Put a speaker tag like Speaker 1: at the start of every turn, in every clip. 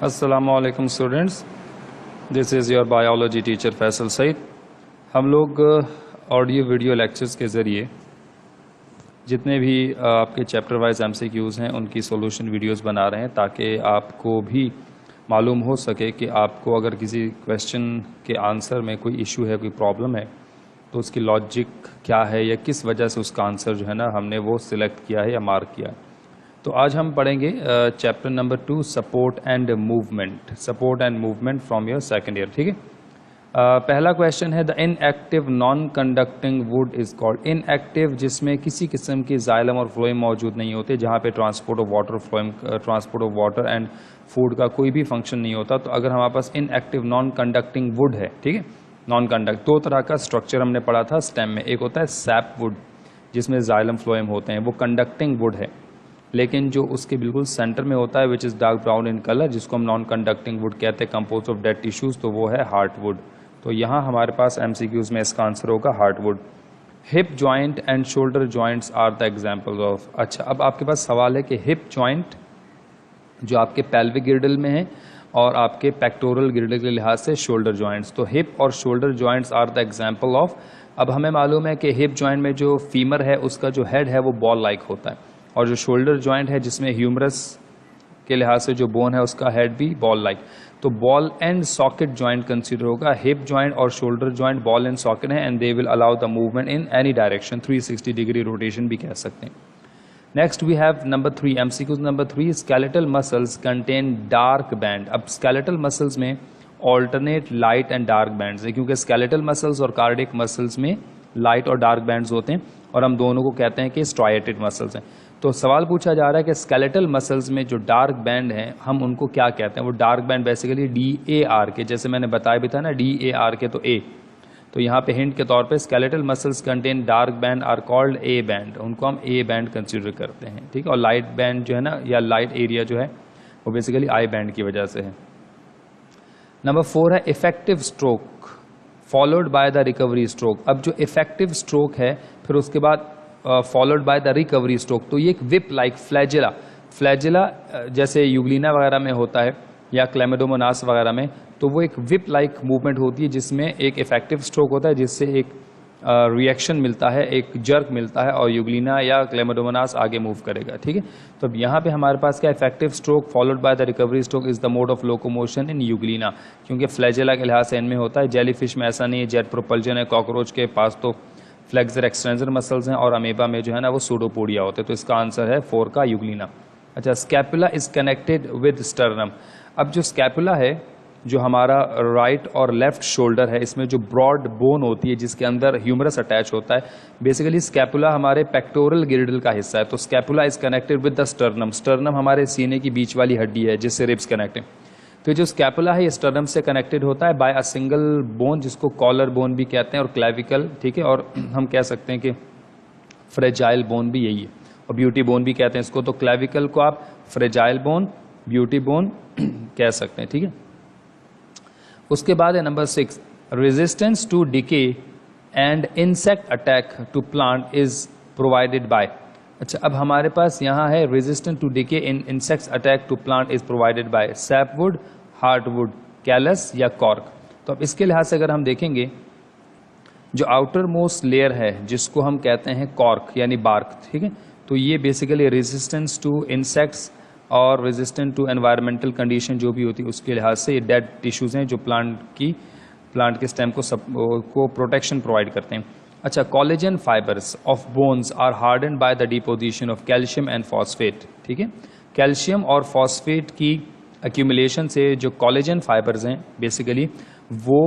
Speaker 1: अस्सलामुअलैकुम students, this is your biology teacher Faisal Saeed. हम लोग ऑडियो वीडियो लेक्चर्स के ज़रिए जितने भी आपके चैप्टर वाइज एमसीक्यूज़ हैं उनकी सॉल्यूशन वीडियोस बना रहे हैं ताकि आपको भी मालूम हो सके कि आपको अगर किसी क्वेश्चन के आंसर में कोई इशू है, कोई प्रॉब्लम है, तो उसकी लॉजिक क्या है या किस वजह से उसका आंसर जो है ना हमने वो सिलेक्ट किया है या मार्क किया है। तो आज हम पढ़ेंगे chapter number 2 support and movement from your second year. ठीक है। पहला क्वेश्चन है the inactive non conducting would is called. Inactive जिसमें किसी किस्म की जाइलम और फ्लोएम मौजूद नहीं होते, जहाँ पे transport of water and food का कोई भी फंक्शन नहीं होता। तो अगर हमारे पास इनएक्टिव नॉन कंडक्टिंग वुड है, ठीक है, नॉन कंडक्ट, दो तरह का स्ट्रक्चर हमने पढ़ा था स्टेम में। एक होता है सैप वुड जिसमें जाइलम फ्लोएम होते हैं, वो कंडक्टिंग वुड है, लेकिन जो उसके बिल्कुल सेंटर में होता है which is dark brown in colour, जिसको हम नॉन कंडक्टिंग वुड कहते हैं, कंपोज ऑफ डेड टिश्यूज, तो वो है हार्ट वुड। तो यहाँ हमारे पास एमसीक्यूज में इसका आंसर होगा heartwood. Hip joint and shoulder joints are the examples of. अच्छा, अब आपके पास सवाल है कि हिप जॉइंट जो आपके पेल्विक गिर्डल में है और आपके पेक्टोरल गिर्डल के लिहाज से शोल्डर जॉइंट्स, तो हिप और shoulder joints are the example of. अब हमें मालूम है कि हिप जॉइंट में जो फीमर है उसका जो हेड है वो बॉल लाइक होता है, और जो शोल्डर जॉइंट है जिसमें ह्यूमरस के लिहाज से जो बोन है उसका हेड भी बॉल लाइक, तो ball and socket joint consider होगा। हिप जॉइंट और shoulder joint ball and socket है and they will allow the movement in any direction, 360 degree rotation भी कह सकते हैं। Next we have number 3, MCQs number 3, skeletal muscles contain dark band. अब skeletal muscles में alternate light and dark bands है, क्योंकि skeletal muscles और cardiac muscles में लाइट और डार्क बैंड्स होते हैं, और हम दोनों को कहते हैं कि स्ट्राइएटेड मसल्स हैं। तो सवाल पूछा जा रहा है कि स्केलेटल मसल्स में जो डार्क बैंड हैं हम उनको क्या कहते हैं। वो डार्क बैंड बेसिकली DAR के, जैसे मैंने बताया भी था ना, DAR के, तो A, तो यहाँ पे हिंट के तौर पे skeletal muscles contain dark band are called A band, उनको हम A बैंड कंसिडर करते हैं। ठीक है। और लाइट बैंड जो है ना, या लाइट एरिया जो है वो बेसिकली I बैंड की वजह से है। नंबर 4 है effective stroke followed by the recovery stroke. अब जो इफेक्टिव स्ट्रोक है फिर उसके बाद followed by the recovery stroke, तो ये एक विप लाइक फ्लैजिला जैसे यूग्लिना वगैरह में होता है या क्लेमिडोमोनास वगैरह में, तो वो एक विप लाइक मूवमेंट होती है जिसमें एक इफेक्टिव स्ट्रोक होता है जिससे एक रिएक्शन मिलता है, एक जर्क मिलता है, और यूग्लिना या क्लेमिडोमोनास आगे मूव करेगा। ठीक है। तो अब यहाँ पे हमारे पास क्या, effective stroke followed by the recovery stroke is the mode of locomotion in Euglena, क्योंकि फ्लैजिला के लिहाज से इनमें होता है। जेलीफिश में ऐसा नहीं है, जेट प्रोपल्जन है। कॉकरोच के पास तो फ्लेक्सर एक्सटेंसर मसल्स हैं, और अमेबा में जो है ना वो सूडोपोडिया होते हैं। तो इसका आंसर है 4 का यूग्लिना। अच्छा, scapula is connected with sternum. अब जो स्कैपुला है, जो हमारा राइट और लेफ्ट शोल्डर है, इसमें जो ब्रॉड बोन होती है जिसके अंदर ह्यूमरस अटैच होता है, बेसिकली स्कैपुला हमारे पेक्टोरल गिर्डल का हिस्सा है। तो scapula is connected with the sternum. Sternum हमारे सीने की बीच वाली हड्डी है जिससे रिब्स कनेक्ट है। तो जो स्कैपुला है ये स्टर्नम से कनेक्टेड होता है बाय अ सिंगल बोन जिसको कॉलर बोन भी कहते हैं, और क्लेविकल। ठीक है। और हम कह सकते हैं कि फ्रेजाइल बोन भी यही है, और ब्यूटी बोन भी कहते हैं इसको। तो क्लेविकल को आप फ्रेजाइल बोन, ब्यूटी बोन कह सकते हैं। ठीक है। उसके बाद है number 6, resistance to decay and insect attack to plant is provided by. अच्छा, अब हमारे पास यहाँ है resistant to decay in insects attack to plant is provided by sapwood, heartwood, callus या कॉर्क। तो अब इसके लिहाज से अगर हम देखेंगे, जो आउटर मोस्ट लेयर है जिसको हम कहते हैं कॉर्क यानी बार्क, ठीक है, तो ये बेसिकली रेजिस्टेंस टू इंसेक्ट्स और रेजिस्टेंट टू एनवायरमेंटल कंडीशन जो भी होती है उसके लिहाज से ये डेड टिश्यूज हैं जो प्लांट के स्टेम को प्रोटेक्शन प्रोवाइड करते हैं। अच्छा, collagen fibres of bones are hardened by the deposition of calcium and phosphate. ठीक है। कैल्शियम और फॉस्फेट की एक्यूमुलेशन से जो कोलेजन फाइबर्स हैं बेसिकली वो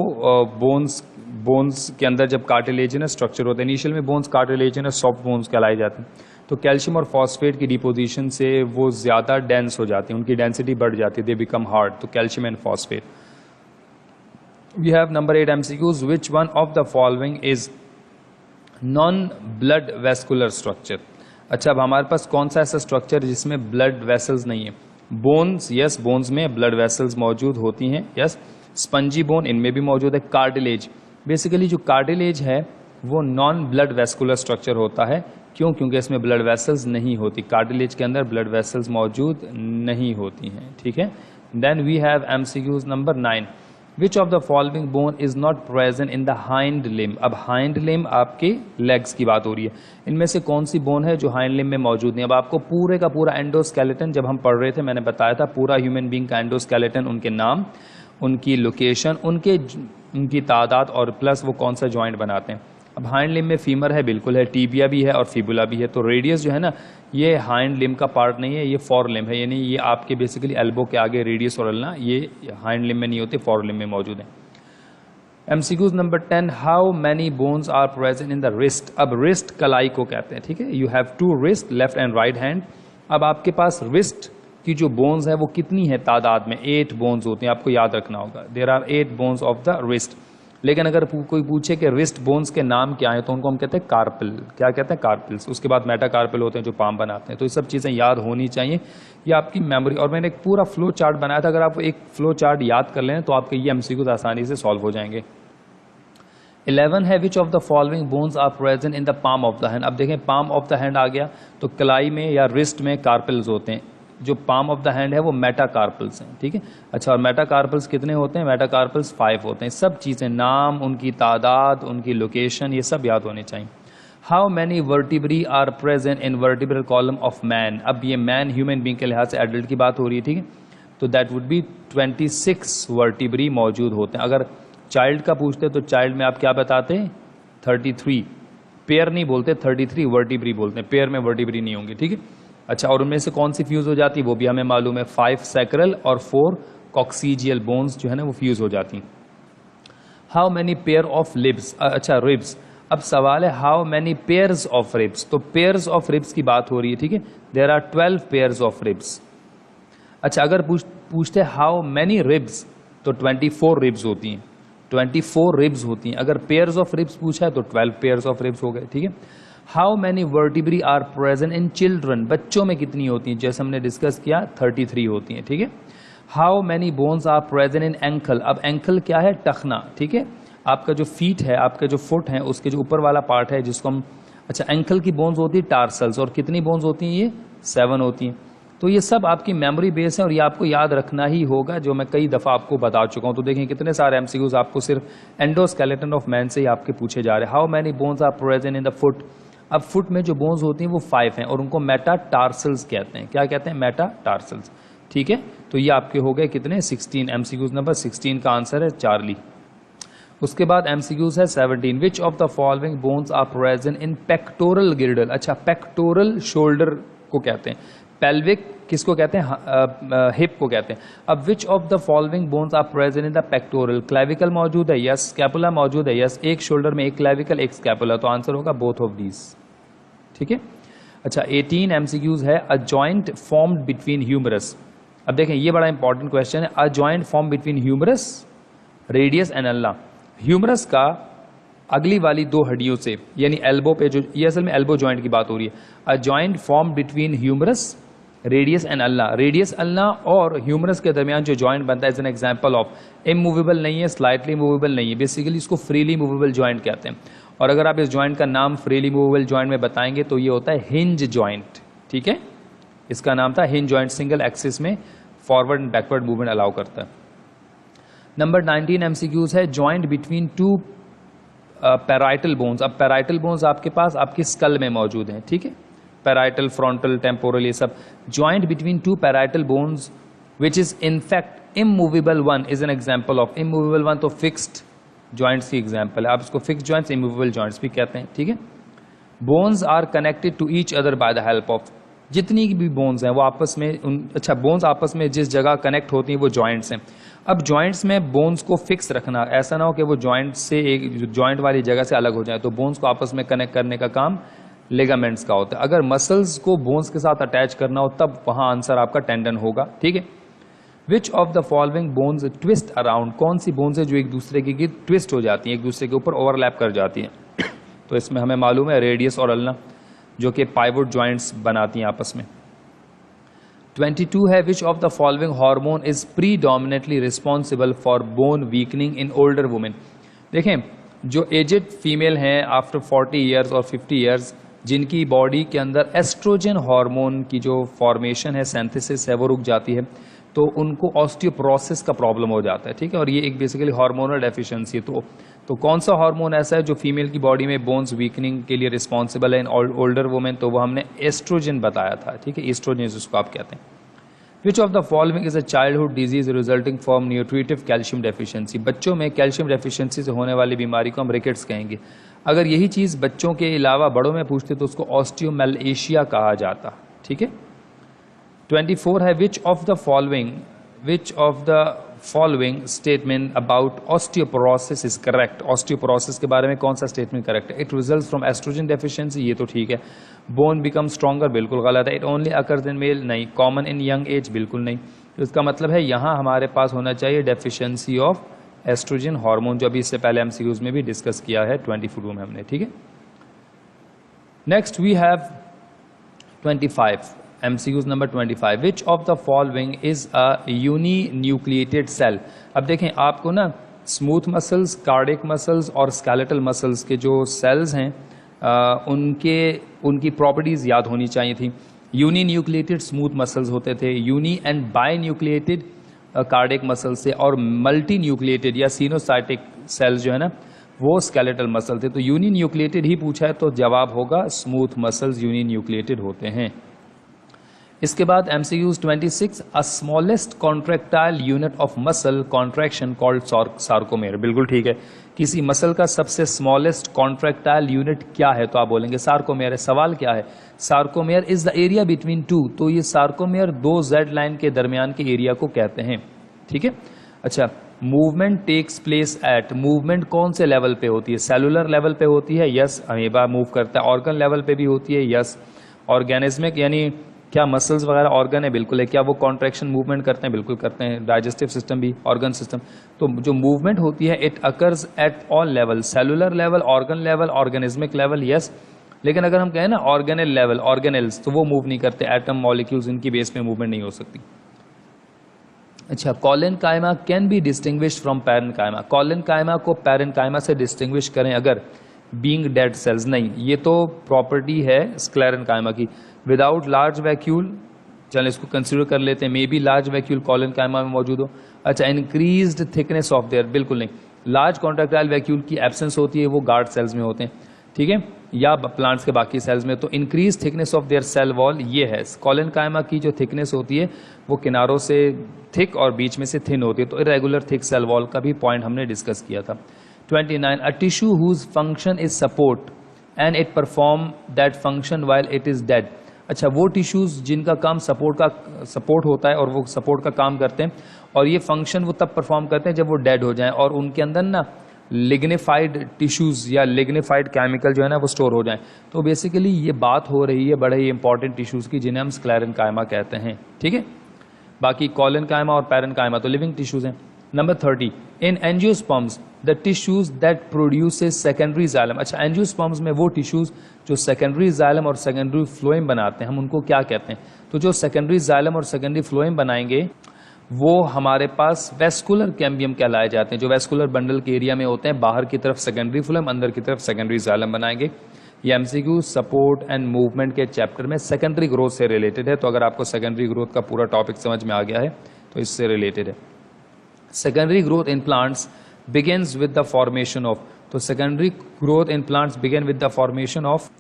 Speaker 1: बोन्स के अंदर जब कार्टिलेजिनस स्ट्रक्चर होता है, इनिशियल में बोन्स कार्टिलेजिनस सॉफ्ट बोन्स कहलाए जाते हैं, तो कैल्शियम और फॉस्फेट की डिपोजिशन से वो ज़्यादा डेंस हो जाती है, उनकी डेंसिटी बढ़ जाती है, दे बिकम हार्ड। तो calcium and phosphate. We have number 8 MCQs, which one of the following is non blood vascular structure. अच्छा, अब हमारे पास कौन सा ऐसा स्ट्रक्चर जिसमें ब्लड वेसल्स नहीं है। बोन्स, यस, बोन्स में ब्लड वेसल्स मौजूद होती हैं, यस। स्पंजी बोन, इनमें भी मौजूद है। कार्टिलेज, बेसिकली जो कार्टिलेज है वो नॉन ब्लड वेस्कुलर स्ट्रक्चर होता है। क्यों? क्योंकि इसमें ब्लड वेसल्स नहीं होती, कार्टिलेज के अंदर ब्लड वेसल्स मौजूद नहीं होती हैं। ठीक है। Then we have MCQs number 9, which of the following bone is not present in the hind limb. अब हाइंड लिम्ब आपके लेग्स की बात हो रही है, इनमें से कौन सी बोन है जो हाइंड लिम्ब में मौजूद नहीं। अब आपको पूरे का पूरा एंडोस्केलेटन जब हम पढ़ रहे थे मैंने बताया था, पूरा ह्यूमन बीइंग का एंडोस्केलेटन, उनके नाम, उनकी लोकेशन, उनकी तादाद और प्लस वो कौन सा जॉइंट बनाते हैं। अब हाइंड लिम्ब में फीमर है, बिल्कुल है, टीबिया भी है और फिबुला भी है। तो रेडियस जो है ना, ये हाइंड लिम्ब का पार्ट नहीं है, ये फोर लिम्ब है, यानी ये आपके बेसिकली एल्बो के आगे रेडियस और अल्ना ये हाइंड लिम्ब में नहीं होते, फोर लिम्ब में मौजूद है। MCQs number 10, how many bones are present in the wrist. अब रिस्ट कलाई को कहते हैं, ठीक है, you have 2 wrist, left and right hand. अब आपके पास रिस्ट की जो बोन्स है वो कितनी है तादाद में, 8 बोन्स होते हैं, आपको याद रखना होगा, there are 8 bones of the wrist. लेकिन अगर कोई पूछे कि रिस्ट बोन्स के नाम क्या है तो उनको हम कहते हैं कार्पल। क्या कहते हैं? कार्पल्स। उसके बाद मेटाकार्पल होते हैं जो पाम बनाते हैं। तो ये सब चीज़ें याद होनी चाहिए, ये आपकी मेमोरी। और मैंने एक पूरा फ्लो चार्ट बनाया था, अगर आप एक फ्लो चार्ट याद कर लें तो आपके ये MCQs आसानी से सॉल्व हो जाएंगे। 11 है, which of the following bones are present in the palm of the hand. अब देखें पाम ऑफ द हैंड आ गया तो कलाई में या रिस्ट में कार्पल्स होते हैं, जो पाम ऑफ द हैंड है वो मेटाकार्पल्स हैं, ठीक है। अच्छा, और मेटाकार्पल्स कितने होते हैं? मेटाकार्पल्स 5 होते हैं। सब चीज़ें, नाम, उनकी तादाद, उनकी लोकेशन, ये सब याद होने चाहिए। How many vertebrae are present in vertebral column of man. अब ये मैन ह्यूमन बीइंग के लिहाज से एडल्ट की बात हो रही है, ठीक है, तो दैट वुड बी 26 वर्टिब्री मौजूद होते हैं। अगर चाइल्ड का पूछते तो चाइल्ड में आप क्या बताते हैं? 33। पेयर नहीं बोलते, 33 वर्टिब्री बोलते हैं, पेयर में वर्टिब्री नहीं होंगे, ठीक है। अच्छा, और उनमें से कौन सी फ्यूज हो जाती है वो भी हमें मालूम है, 5 सैक्रल और 4 कॉक्सीजियल बोन्स जो है ना वो फ्यूज हो जाती हैं। How many pair of libs, अच्छा रिब्स। अब सवाल है how many pairs of ribs. तो पेयर्स ऑफ रिब्स की बात हो रही है, ठीक है, there are 12 pairs of ribs. अच्छा, अगर पूछते हाउ मैनी रिब्स तो 24 रिब्स होती हैं, 24 रिब्स होती हैं। अगर पेयर्स ऑफ रिब्स पूछा है तो 12 पेयर्स ऑफ रिब्स हो गए, ठीक है। How many vertebrae are present in children. बच्चों में कितनी होती हैं? जैसे हमने डिस्कस किया 33 होती हैं, ठीक है। How many bones are present in ankle. अब एंकल क्या है? टखना, ठीक है, आपका जो फीट है, आपका जो फुट है, उसके जो ऊपर वाला पार्ट है जिसको हम, अच्छा, एंकल की बोन्स होती है टार्सल्स, और कितनी बोन्स होती हैं? ये 7 होती हैं। तो ये सब आपकी मेमोरी बेस है और ये आपको याद रखना ही होगा, जो मैं कई दफ़ा आपको बता चुका हूँ। तो देखें कितने सारे MCQs आपको सिर्फ एंडोस्केलेटन ऑफ मैन से ही आपके पूछे जा रहे हैं। How many bones are present in the foot. अब फुट में जो बोन्स होती हैं वो 5 हैं और उनको मेटाटार्सल्स कहते हैं। क्या कहते हैं? मेटाटार्सल्स, ठीक है। तो ये आपके हो गए कितने? 16। MCQs नंबर 16 का आंसर है चार्ली। उसके बाद MCQs है 17, which of the following bones are present in pectoral girdle. अच्छा, पेक्टोरल शोल्डर को कहते हैं, पेल्विक किसको कहते हैं? हिप को कहते हैं। अब which of the following bones are present in the pectoral. Clavicle मौजूद है, यस। स्कैपुला मौजूद है, यस। एक शोल्डर में एक क्लेविकल एक स्कैपुला, तो आंसर होगा बोथ ऑफ दीज, ठीक है। अच्छा, 18 MCQs है, a joint formed between humerus. अब देखें ये बड़ा इंपॉर्टेंट क्वेश्चन है, a joint form between humerus, radius and ulna. Humerus का अगली वाली 2 हड्डियों से, यानी एल्बो पे, जो ये असल में एल्बो जॉइंट की बात हो रही है। A joint form between humerus, radius and ulna. Radius ulna और ह्यूमरस के दरमियान जो जॉइंट बनता है is an example of, immovable नहीं है, स्लाइटली मूवेबल नहीं है, बेसिकली इसको फ्रीली मूवेबल जॉइंट कहते हैं। और अगर आप इस जॉइंट का नाम फ्रीली मूवेबल जॉइंट में बताएंगे तो ये होता है हिंज जॉइंट, ठीक है। इसका नाम था हिंज जॉइंट, सिंगल एक्सिस में forward and backward movement allow करता है। नंबर 19 MCQs है, जॉइंट बिटवीन 2 पैराइटल बोन्स। अब पैराइटल बोन्स आपके पास आपकी स्कल में मौजूद हैं, ठीक है, पैराइटल, फ्रंटल, टेम्पोरल, ये सब। Joint between 2 parietal bones which is in fact immovable one is an example of. Immovable one तो फिक्स्ड जॉइंट्स की एग्जांपल है, आप इसको फिक्स्ड जॉइंट्स, इमूवेबल जॉइंट्स भी कहते हैं, ठीक है। Bones are connected to each other by the help of. जितनी भी बोन्स हैं वो आपस में अच्छा, बोन्स आपस में जिस जगह कनेक्ट होती हैं वो जॉइंट्स हैं। अब जॉइंट्स में बोन्स को फिक्स रखना, ऐसा ना हो कि वो जॉइंट से एक जॉइंट वाली जगह से अलग हो जाए, तो बोन्स को आपस में कनेक्ट करने का काम लिगामेंट्स का होता है। अगर मसल्स को बोन्स के साथ अटैच करना हो तब वहां आंसर आपका टेंडन होगा, ठीक है। Which of the following bones twist around. कौन सी बोन्स है जो एक दूसरे की ट्विस्ट हो जाती हैं, एक दूसरे के ऊपर ओवरलैप कर जाती हैं। तो इसमें हमें मालूम है रेडियस और अल्ना, जो कि पाइवोट जॉइंट्स बनाती हैं आपस में। 22 है, which of the following hormone is predominantly responsible for bone weakening in older women. देखें, जो एजेड फीमेल हैं आफ्टर 40 ईयर्स और 50 ईयर्स, जिनकी बॉडी के अंदर एस्ट्रोजन हार्मोन की जो फॉर्मेशन है, सिंथेसिस है, वो रुक जाती है, तो उनको ऑस्टियोपोरोसिस का प्रॉब्लम हो जाता है, ठीक है। और ये एक बेसिकली हार्मोनल डेफिशिएंसी है। तो कौन सा हार्मोन ऐसा है जो फीमेल की बॉडी में बोन्स वीकनिंग के लिए रिस्पॉन्सिबल है इन ओल्डर वुमेन, तो वो हमने एस्ट्रोजन बताया था, ठीक है। एस्ट्रोजन जिसको आप कहते हैं। विच of the following is a childhood disease resulting from nutritive calcium deficiency. बच्चों में कैल्शियम डेफिशिएंसी से होने वाली बीमारी को हम रिकेट्स कहेंगे। अगर यही चीज़ बच्चों के अलावा बड़ों में पूछते तो उसको ऑस्टियोमेलेशिया कहा जाता, ठीक है। 24 है which of the following statement about osteoporosis is correct. Osteoporosis के बारे में कौन सा स्टेटमेंट करेक्ट है? It results from oestrogen deficiency, ये तो ठीक है। बोन बिकम स्ट्रॉन्गर, बिल्कुल गलत है। It only occurs in male, नहीं। कॉमन इन यंग एज, बिल्कुल नहीं। तो इसका मतलब है यहाँ हमारे पास होना चाहिए डेफिशिएंसी ऑफ एस्ट्रोजन हार्मोन, जो अभी इससे पहले एमसीक्यूज में भी डिस्कस किया है 24 में हमने, ठीक है। Next we have 25, MCQs number 25। Which of the following is a uninucleated cell. अब देखें आपको ना स्मूथ मसल्स, कार्डियक मसल्स और स्केलेटल मसल्स के जो सेल्स हैं उनकी प्रॉपर्टीज याद होनी चाहिए थी। यूनी न्यूक्लिएटेड स्मूथ मसल्स होते थे, uni and binucleated cardiac muscle से, और मल्टी न्यूक्लिएटेड या सिनोसाइटिक सेल्स जो है ना वो स्केलेटल मसल थे। तो यूनी न्यूक्लिएटेड ही पूछा है तो जवाब होगा स्मूथ मसल्स यूनी न्यूक्लिएटेड होते हैं। इसके बाद MCQs 26, a smallest contractile unit of muscle contraction called sarcomere. बिल्कुल ठीक है। किसी मसल का सबसे स्मॉलेस्ट कॉन्ट्रैक्टाइल यूनिट क्या है? तो आप बोलेंगे सार्कोमेयर है। सवाल क्या है? Sarcomere is the area between two. तो ये सार्कोमेयर दो जेड लाइन के दरमियान के एरिया को कहते हैं, ठीक है। अच्छा, movement takes place at, movement कौन से लेवल पे होती है? सेलुलर लेवल पे होती है, यस, अमीबा मूव करता है। ऑर्गन लेवल पे भी होती है, यस। ऑर्गेनिज्मिक यानी क्या मसल्स वगैरह ऑर्गन है? बिल्कुल है। क्या वो कॉन्ट्रैक्शन मूवमेंट करते हैं? बिल्कुल करते हैं। डाइजेस्टिव सिस्टम भी, ऑर्गन सिस्टम। तो जो मूवमेंट होती है it occurs at all level, cellular level, organ level, organismic level, yes. लेकिन अगर हम कहें ना ऑर्गेनल लेवल, ऑर्गेनल्स, तो वो मूव नहीं करते। एटम, मॉलिक्यूल्स, इनकी बेस पे मूवमेंट नहीं हो सकती। अच्छा, collenchyma can be distinguished from parenchyma. Collenchyma को पैरेन्काइमा से डिस्टिंग्विश करें अगर बीइंग डेड सेल्स, नहीं, ये तो प्रॉपर्टी है स्क्लेरेनकाइमा की। विदाउट लार्ज वैक्यूल, चलो इसको कंसीडर कर लेते हैं, may be large vacuole collenchyma में मौजूद हो। अच्छा, इंक्रीज्ड थिकनेस ऑफ देयर, बिल्कुल नहीं। लार्ज कॉन्ट्रैक्टाइल वैक्यूल की एब्सेंस होती है, वो गार्ड सेल्स में होते हैं, ठीक है, या प्लांट्स के बाकी सेल्स में। तो increase thickness of their cell wall ये है। कॉलेनकाइमा की जो थिकनेस होती है वो किनारों से थिक और बीच में से थिन होती है। तो इरेगुलर थिक सेल वॉल का भी पॉइंट हमने डिस्कस किया था। 29, a tissue whose function is support and it perform that function while it is dead. अच्छा, वो टिश्यूज जिनका काम सपोर्ट होता है और वो सपोर्ट का काम करते हैं, और ये फंक्शन वो तब परफॉर्म करते हैं जब वो डेड हो जाएं और उनके अंदर ना लिग्निफाइड टिश्यूज या लिग्निफाइड केमिकल जो है ना वो स्टोर हो जाएं। तो बेसिकली ये बात हो रही है बड़े ही इंपॉर्टेंट टिश्यूज की जिन्हें हम स्क्लेरेनकाइमा कहते हैं, ठीक है। बाकी कॉलेनकाइमा और पैरेन्काइमा तो लिविंग टिश्यूज हैं। Number 30, in angiosperms the tissues that produces secondary xylem. अच्छा, एंजियोस्पर्म्स में वो टिश्यूज जो सेकेंडरी जाइलम और सेकेंडरी फ्लोएम बनाते हैं, हम उनको क्या कहते हैं? तो जो सेकेंडरी जाइलम और सेकेंडरी फ्लोएम बनाएंगे वो हमारे पास वेस्कुलर कैम्बियम कहलाए जाते हैं, जो वेस्कुलर बंडल के एरिया में होते हैं। बाहर की तरफ सेकेंडरी फ्लोएम, अंदर की तरफ सेकेंडरी जाइलम बनाएंगे। ये एमसीक्यू सपोर्ट एंड मूवमेंट के चैप्टर में सेकेंडरी ग्रोथ से रिलेटेड है। तो अगर आपको सेकेंडरी ग्रोथ का पूरा टॉपिक समझ में आ गया है तो इससे रिलेटेड है। Secondary growth in plants begins with the formation of, तो secondary growth in plants begin with the formation of.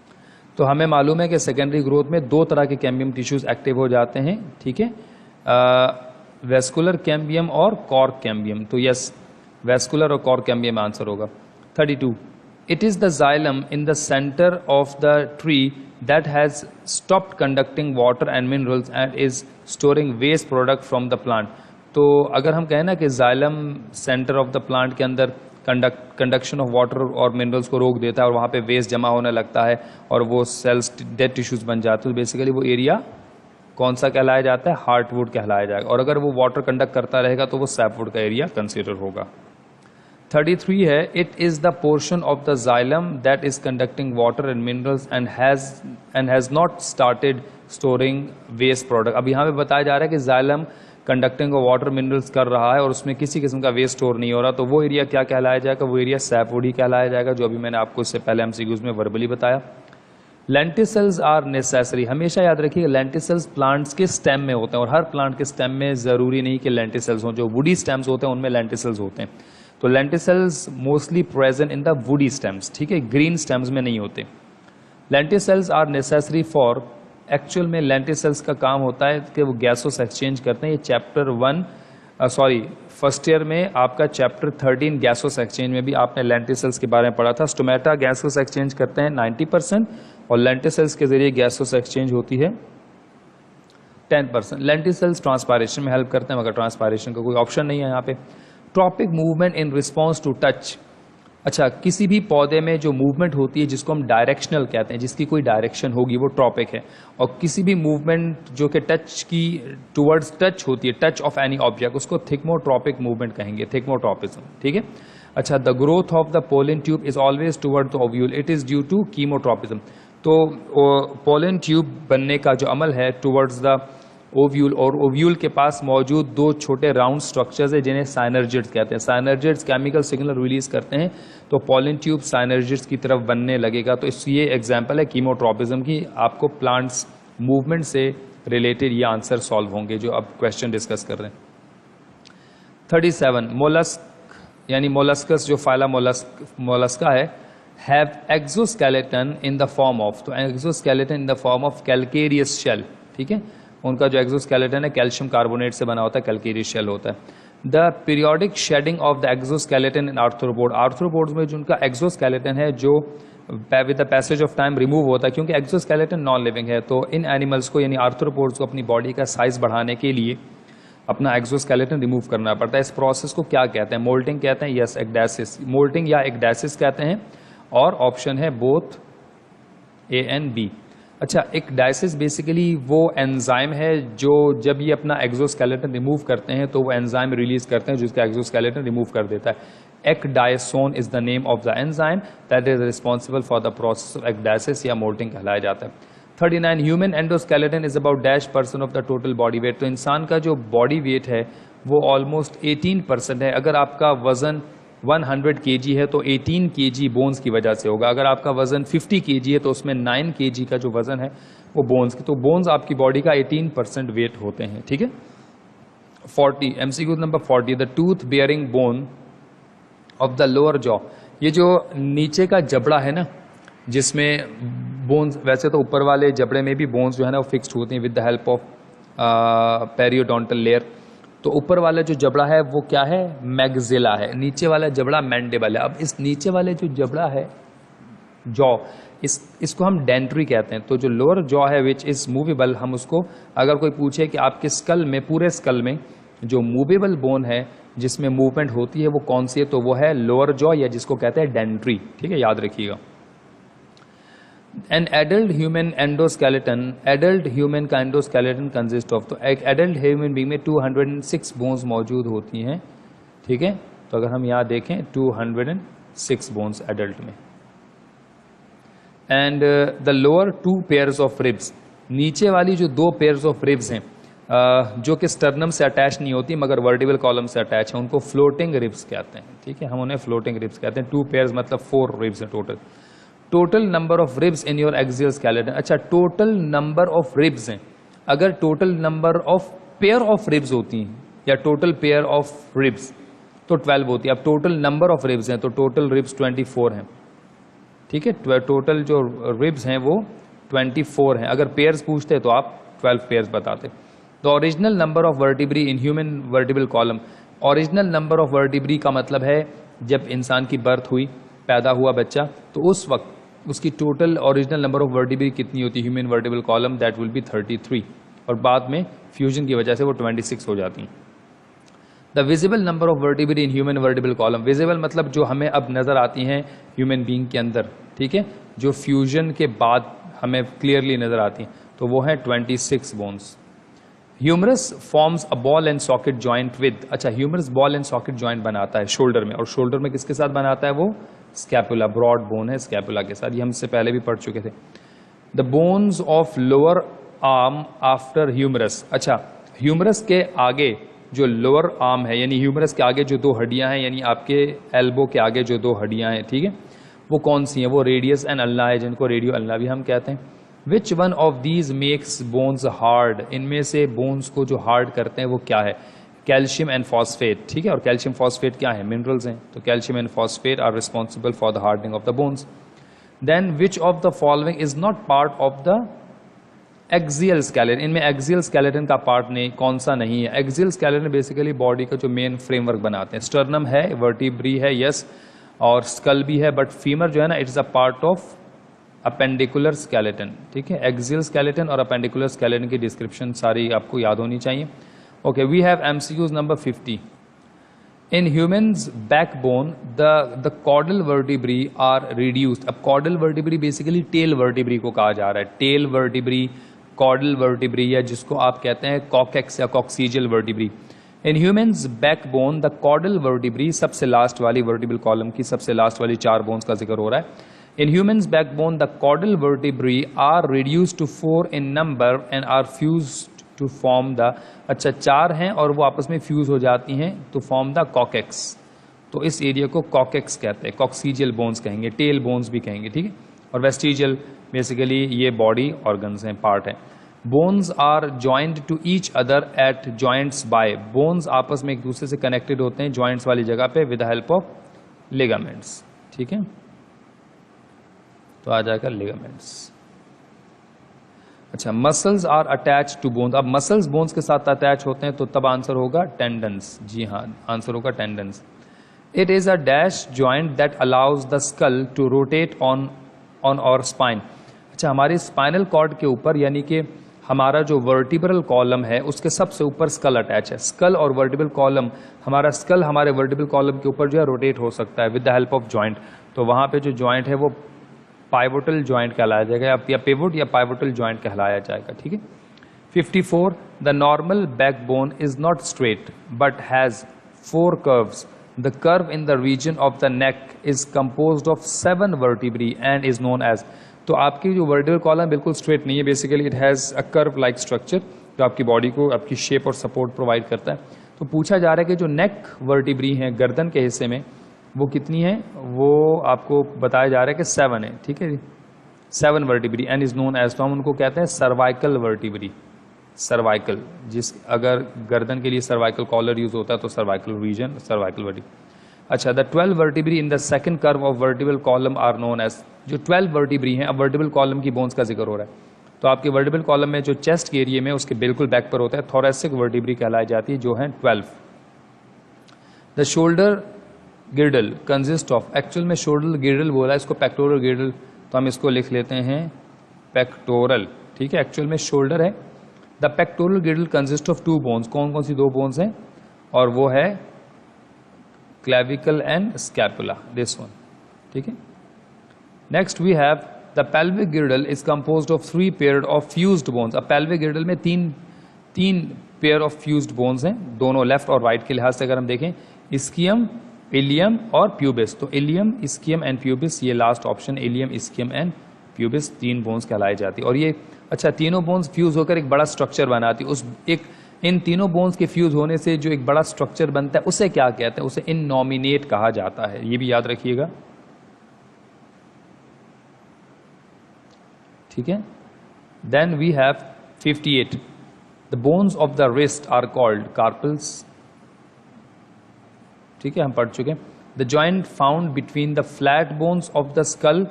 Speaker 1: तो हमें मालूम है कि सेकेंडरी ग्रोथ में दो तरह के कैम्बियम टिश्यूज एक्टिव हो जाते हैं, ठीक है, वेस्कुलर कैम्बियम और कॉर्क कैम्बियम। तो यस, वेस्कुलर और कॉर्क कैम्बियम आंसर होगा। 32, it is the xylem in the centre of the tree that has stopped conducting water and minerals and is storing waste product from the plant. तो अगर हम कहें ना कि xylem centre of the plant के अंदर conduction of water और minerals को रोक देता है और वहाँ पे वेस्ट जमा होने लगता है और वो सेल्स डेड टिश्यूज बन जाते हैं, तो बेसिकली वो एरिया कौन सा कहलाया जाता है? हार्टवुड कहलाया जाएगा। और अगर वो वाटर कंडक्ट करता रहेगा तो वो सैपवुड का एरिया कंसीडर होगा। 33 है, it is the portion of the xylem that is conducting water and minerals and has not started storing waste product. अब यहाँ पे बताया जा रहा है कि जाइलम कंडक्टिंग और वाटर मिनरल्स कर रहा है और उसमें किसी किस्म का वेस्ट स्टोर नहीं हो रहा, तो वो एरिया क्या कहलाया जाएगा? वो एरिया सैपवुड ही कहलाया जाएगा, जो अभी मैंने आपको इससे पहले एमसीक्यूज में वर्बली बताया। लेंटिसल्स आर नेसेसरी, हमेशा याद रखिए लेंटिसल्स प्लांट्स के स्टेम में होते हैं और हर प्लांट के स्टेम में ज़रूरी नहीं कि लेंटिसल्स हों, जो वुडी स्टेम्स होते हैं उनमें लेंटिसल्स होते हैं। तो lenticels mostly present in the woody stems, ठीक है, ग्रीन स्टेम्स में नहीं होते। Lenticels are necessary for, actual में लेंटिसल्स का काम होता है कि वो गैसोस एक्सचेंज करते हैं। ये चैप्टर 1 फर्स्ट ईयर में आपका चैप्टर 13 गैसोस एक्सचेंज में भी आपने लेंटिसल्स के बारे में पढ़ा था। स्टोमेटा गैसोस एक्सचेंज करते हैं 90% और लेंटिसल्स के जरिए गैसोस एक्सचेंज होती है 10%। लेंटिसल्स ट्रांसपायरेशन में हेल्प करते हैं मगर ट्रांसपायरेशन का कोई ऑप्शन नहीं है यहाँ पे। Tropic movement in response to touch, अच्छा किसी भी पौधे में जो मूवमेंट होती है जिसको हम डायरेक्शनल कहते हैं, जिसकी कोई डायरेक्शन होगी वो ट्रॉपिक है। और किसी भी मूवमेंट जो कि टच की टुवर्ड्स टच होती है, टच ऑफ एनी ऑब्जेक्ट, उसको थिकमोट्रॉपिक मूवमेंट कहेंगे, थिकमोट्रॉपिज्म, ठीक है। अच्छा, the growth of the pollen tube is always toward the ovule, it is due to chemotropism. तो पोलन ट्यूब बनने का जो अमल है टुवर्ड्स द ओव्यूल, और ओव्यूल के पास मौजूद दो छोटे राउंड स्ट्रक्चर्स है जिन्हें साइनर्जिड्स कहते हैं। साइनर्जिड्स केमिकल सिग्नल रिलीज करते हैं तो पॉलन ट्यूब साइनर्जिड्स की तरफ बनने लगेगा। तो इस ये एग्जांपल है कीमोट्रॉपिज्म की। आपको प्लांट्स मूवमेंट से रिलेटेड ये आंसर सॉल्व होंगे जो अब क्वेश्चन डिस्कस कर रहे हैं। 37 मोलस्क यानी मोलस्कस जो फाइला मोलस्का है, have exoskeleton in the form of, तो exoskeleton in the form of calcareous shell, ठीक है। उनका जो एक्सोस्केलेटन है कैल्शियम कार्बोनेट से बना होता है, कैल्केरियस शेल होता है। The periodic shedding of the exoskeleton in arthropod, arthropods में जो उनका एक्सोस्केलेटन है जो with the passage of time remove होता है, क्योंकि एक्सोस्केलेटन नॉन लिविंग है। तो इन एनिमल्स को यानी आर्थ्रोपोड्स को अपनी बॉडी का साइज बढ़ाने के लिए अपना एक्सोस्केलेटन रिमूव करना पड़ता है। इस प्रोसेस को क्या कहते हैं? मोल्टिंग कहते हैं, यस एक्डेसिस, मोल्टिंग या एक्डेसिस कहते हैं। और ऑप्शन है बोथ ए एंड बी। अच्छा, एक्डेसिस बेसिकली वो एंजाइम है जो जब ये अपना एक्सोस्केलेटन रिमूव करते हैं तो वो एंजाइम रिलीज करते हैं जिसका एक्सोस्केलेटन रिमूव कर देता है। Ecdysone is the name of the enzyme that is responsible for the process of ecdysis या मोल्टिंग कहलाया जाता है। 39 human endoskeleton is about -% of the total body weight, तो इंसान का जो बॉडी वेट है वो ऑलमोस्ट 18% है। अगर आपका वजन 100 kg है तो 18 kg बोन्स की वजह से होगा। अगर आपका वजन 50 kg है तो उसमें 9 kg का जो वजन है वो बोन्स की, तो बोन्स आपकी बॉडी का 18% वेट होते हैं, ठीक है। 40 MCQ number 40, the tooth bearing bone of the lower jaw, ये जो नीचे का जबड़ा है ना जिसमें बोन्स, वैसे तो ऊपर वाले जबड़े में भी बोन्स जो है ना वो फिक्स्ड होती हैं with the help of periodontal layer. तो ऊपर वाला जो जबड़ा है वो क्या है? मैग्जिला है। नीचे वाला जबड़ा मैंडिबल है। अब इस नीचे वाले जो जबड़ा है जॉ, इसको हम डेंट्री कहते हैं। तो जो लोअर जॉ है विच इज मूवेबल, हम उसको अगर कोई पूछे कि आपके स्कल में, पूरे स्कल में जो मूवेबल बोन है जिसमें मूवमेंट होती है वो कौन सी है, तो वो है लोअर जॉ या जिसको कहते हैं डेंट्री, ठीक है, याद रखिएगा। An adult human endoskeleton, adult human का एंडोस्केलेटन कंसिस्ट ऑफ, तो एक एडल्ट ह्यूमन बीइंग में 206 बोन्स मौजूद होती हैं, ठीक है। तो अगर हम यहाँ देखें 206 बोन्स एडल्ट में। And the lower 2 pairs of ribs, नीचे वाली जो 2 पेयर्स ऑफ रिब्स हैं जो कि स्टर्नम से अटैच नहीं होती मगर वर्टिबल कॉलम से अटैच है, उनको फ्लोटिंग रिब्स कहते हैं, ठीक है, हम उन्हें फ्लोटिंग रिब्स कहते हैं। 2 पेयर्स मतलब 4 रिब्स हैं total. Total number of ribs in your axial skeleton, अच्छा टोटल नंबर ऑफ रिब्स हैं। अगर total number of pair of ribs होती हैं या टोटल पेयर ऑफ रिब्स तो 12 होती है। अब टोटल नंबर ऑफ रिब्स हैं तो टोटल रिब्स 24 हैं, ठीक है। टोटल जो रिब्स हैं वो 24 हैं। अगर पेयर्स पूछते तो आप 12 पेयर्स बताते। The original number of vertebrae in human vertebral column, original number of vertebrae का मतलब है जब इंसान की बर्थ हुई, पैदा हुआ बच्चा, तो उस वक्त उसकी total original number of vertebrae कितनी होती है human vertebral column, that will B 33, और बाद में फ्यूजन की वजह से वो 26 हो जाती हैं। The visible number of vertebrae in human vertebral column, visible मतलब जो हमें अब नजर आती हैं ह्यूमन बीइंग के अंदर, ठीक है, जो फ्यूजन के बाद हमें क्लियरली नजर आती हैं, तो वो है 26 bones. Humerus forms a ball and socket joint with, अच्छा humerus ball and socket joint बनाता है शोल्डर में, और शोल्डर में किसके साथ बनाता है? वो स्कैपुला, ब्रॉड बोन है स्कैपुला के साथ, ये हमसे पहले भी पढ़ चुके थे। The bones of lower arm after humerus, अच्छा ह्यूमरस के आगे जो लोअर आर्म है यानी ह्यूमरस के आगे जो 2 हड्डियां हैं, यानी आपके एल्बो के आगे जो 2 हड्डियां हैं, ठीक है, वो कौन सी हैं? वो रेडियस एंड अल्ना है, जिनको रेडियो अल्ना भी हम कहते हैं। विच one of these makes bones hard? इनमें से बोन्स को जो हार्ड करते हैं वो क्या है? कैल्शियम एंड फॉस्फेट, ठीक है। और कैल्शियम फॉस्फेट क्या है? मिनरल्स हैं। तो calcium and phosphate are responsible for the hardening of the bones. Then which of the following is not part of the axial skeleton? इनमें एक्सियल स्केलेटन का part नहीं, कौन सा नहीं है? एक्सियल स्केलेटन बेसिकली बॉडी का जो मेन फ्रेमवर्क बनाते हैं। स्टर्नम है, वर्टिब्री है, यस, और स्कल भी है, बट फीमर जो है ना, it's a part of appendicular skeleton, ठीक है। एक्सियल स्केलेटन और अपेंडिकुलर स्केलेटन की डिस्क्रिप्शन सारी आपको याद होनी चाहिए। Okay, we have MCQs number 50। In humans backbone the caudal vertebrae are reduced. अब caudal vertebrae basically tail vertebrae को कहा जा रहा है। टेल वर्टिब्री, कॉर्डल वर्टिब्री, या जिसको आप कहते हैं कॉकेक्स या coccygeal vertebrae. In humans backbone the caudal vertebrae, सबसे लास्ट वाली वर्टिब्रल कॉलम की सबसे लास्ट वाली 4 बोन्स का जिक्र हो रहा है। In humans backbone the caudal vertebrae are reduced to 4 in number and are fused to form the, अच्छा 4 हैं और वो आपस में फ्यूज हो जाती हैं तो फॉर्म द कॉकेक्स। तो इस एरिया को कॉकेक्स कहते हैं, कॉक्सीजियल बोन्स कहेंगे, टेल बोन्स भी कहेंगे, ठीक है। और वेस्टिजियल बेसिकली ये बॉडी ऑर्गन्स हैं, पार्ट हैं। Bones are joined to each other at joints by. Bones आपस में एक दूसरे से कनेक्टेड होते हैं जॉइंट्स वाली जगह पे with the help of ligaments, ठीक है। तो आ जाएगा लिगामेंट्स। अच्छा, muscles are attach to bones. अब मसल्स बोन्स के साथ अटैच होते हैं तो तब आंसर होगा टेंडन्स। जी हाँ, आंसर होगा tendons. It is a dash joint that allows the skull to rotate on our spine. अच्छा, हमारे स्पाइनल कॉर्ड के ऊपर, यानी कि हमारा जो वर्टिब्रल कॉलम है उसके सबसे ऊपर स्कल अटैच है। स्कल और वर्टिब्रल कॉलम, हमारा स्कल हमारे वर्टिब्रल कॉलम के ऊपर जो है रोटेट हो सकता है with the help of joint. तो वहाँ पे जो जॉइंट है वो पाइवोटल जॉइंट कहलाया जाएगा, या पिवोट या पाइवोटल जॉइंट कहलाया जाएगा, ठीक है। 54 the normal backbone is not straight but has 4 curves. The curve in the region of the neck is composed of 7 vertebrae and is known as. तो आपकी जो वर्टिब्रल कॉलम बिल्कुल स्ट्रेट नहीं है, basically it has a curve like structure जो आपकी body को आपकी शेप और सपोर्ट प्रोवाइड करता है। तो पूछा जा रहा है कि जो नेक वर्टिब्री हैं गर्दन के हिस्से में वो कितनी है, वो आपको बताया जा रहा है कि 7 है, ठीक है जी। 7 vertebrae and is known as, तो हम उनको कहते हैं सर्वाइकल वर्टिब्री। सर्वाइकल, जिस अगर गर्दन के लिए सर्वाइकल कॉलर यूज होता है तो सर्वाइकल रीजन, सर्वाइकल वर्टिब्री। अच्छा, the 12 vertebrae in the second curve of vertebral column are known as. जो 12 वर्टिब्री हैं, अब वर्टिब्रल कॉलम की बोन्स का जिक्र हो रहा है, तो आपके वर्टिब्रल कॉलम में जो चेस्ट के एरिया में उसके बिल्कुल बैक पर होता है थोरेसिक वर्टिब्री कहलाई जाती है, जो है 12। The shoulder गिर्डल consist of, actual में शोल्डर गिर्डल बोला है, इसको पेक्टोरल गिर्डल, तो हम इसको लिख लेते हैं पेक्टोरल, ठीक है। एक्चुअल में शोल्डर है। The pectoral girdle consist of 2 bones. कौन कौन सी 2 बोन्स हैं? और वो है clavicle and scapula, this one, ठीक है। Next we have the pelvic girdle is composed of 3 pair of fused bones. अब पेल्विक गिर्डल में तीन पेयर ऑफ फ्यूज्ड बोन्स हैं, दोनों लेफ्ट और राइट के लिहाज से अगर हम देखें, इस्कियम, इलियम और प्यूबिस। तो इलियम, इस्कियम एंड प्यूबिस, ये last option, ilium, ischium and pubis 3 bones कहलाई जाती है। और ये अच्छा, तीनों बोन्स फ्यूज होकर एक बड़ा स्ट्रक्चर बनाती है। उस एक इन तीनों बोन्स के फ्यूज होने से जो एक बड़ा स्ट्रक्चर बनता है उसे क्या कहते हैं? उसे इननॉमिनेट कहा जाता है, ये भी याद रखिएगा, ठीक है। Then we have 58 the bones of the wrist are called carpals, ठीक है, हम पढ़ चुके हैं। The joint found between the flat bones of the skull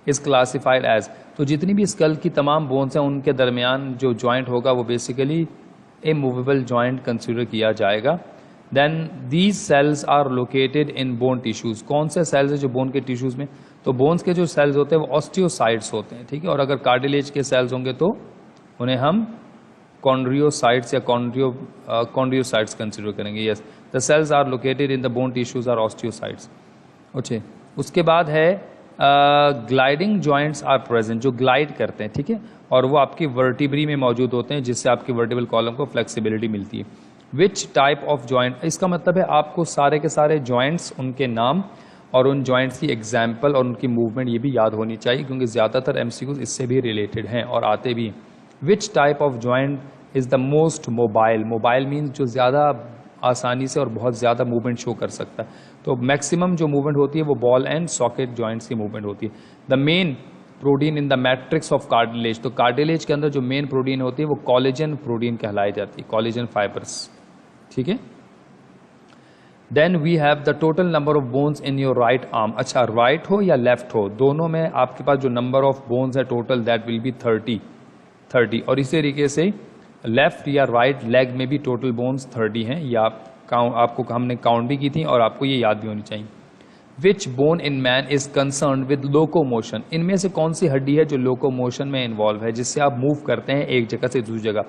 Speaker 1: is classified as. तो जितनी भी स्कल की तमाम बोन्स हैं उनके दरमियान जो जॉइंट होगा वो basically a movable joint consider किया जाएगा। Then these cells are located in bone tissues. कौन से सेल्स है जो बोन के टिश्यूज में? तो बोन्स के जो सेल्स होते हैं वो ऑस्टियोसाइट्स होते हैं, ठीक है। और अगर कार्टिलेज के सेल्स होंगे तो उन्हें हम कॉन्ड्रियोसाइट्स या कॉन्ड्रियोसाइट्स कंसिडर करेंगे। Yes, the cells are located in the bone tissues are osteocytes. Okay, उसके बाद है ग्लाइडिंग जॉइंट्स आर प्रेजेंट, जो ग्लाइड करते हैं, ठीक है, और वो आपकी वर्टिब्री में मौजूद होते हैं जिससे आपकी वर्टिब्रल कॉलम को फ्लेक्सिबिलिटी मिलती है। विच टाइप ऑफ जॉइंट, इसका मतलब है आपको सारे के सारे जॉइंट्स, उनके नाम और उन जॉइंट्स की एग्जाम्पल और उनकी मूवमेंट ये भी याद होनी चाहिए, क्योंकि ज़्यादातर एमसीक्यूज इससे भी रिलेटेड हैं और आते भी हैं। Which type of joint is the most mobile? Mobile means जो ज़्यादा आसानी से और बहुत ज़्यादा मूवमेंट शो कर सकता है। तो मैक्सिमम जो मूवमेंट होती है वो बॉल एंड सॉकेट जॉइंट्स की मूवमेंट होती है। The main protein in the matrix of cartilage, तो कार्टिलेज के अंदर जो मेन प्रोटीन होती है वो कोलेजन प्रोटीन कहलाई जाती है, कोलेजन फाइबर्स, ठीक है। Then we have the total number of bones in your right arm. अच्छा, राइट हो या लेफ्ट हो, दोनों में आपके पास जो नंबर ऑफ बोन्स है टोटल दैट विल बी 30। और इसी तरीके से लेफ्ट या राइट लेग में भी टोटल बोन्स 30 हैं। या आपको हमने काउंट भी की थी और आपको ये याद भी होनी चाहिए। Which bone in man is concern with locomotion, इनमें से कौन सी हड्डी है जो लोकोमोशन में इन्वॉल्व है, जिससे आप मूव करते हैं एक जगह से दूसरी जगह।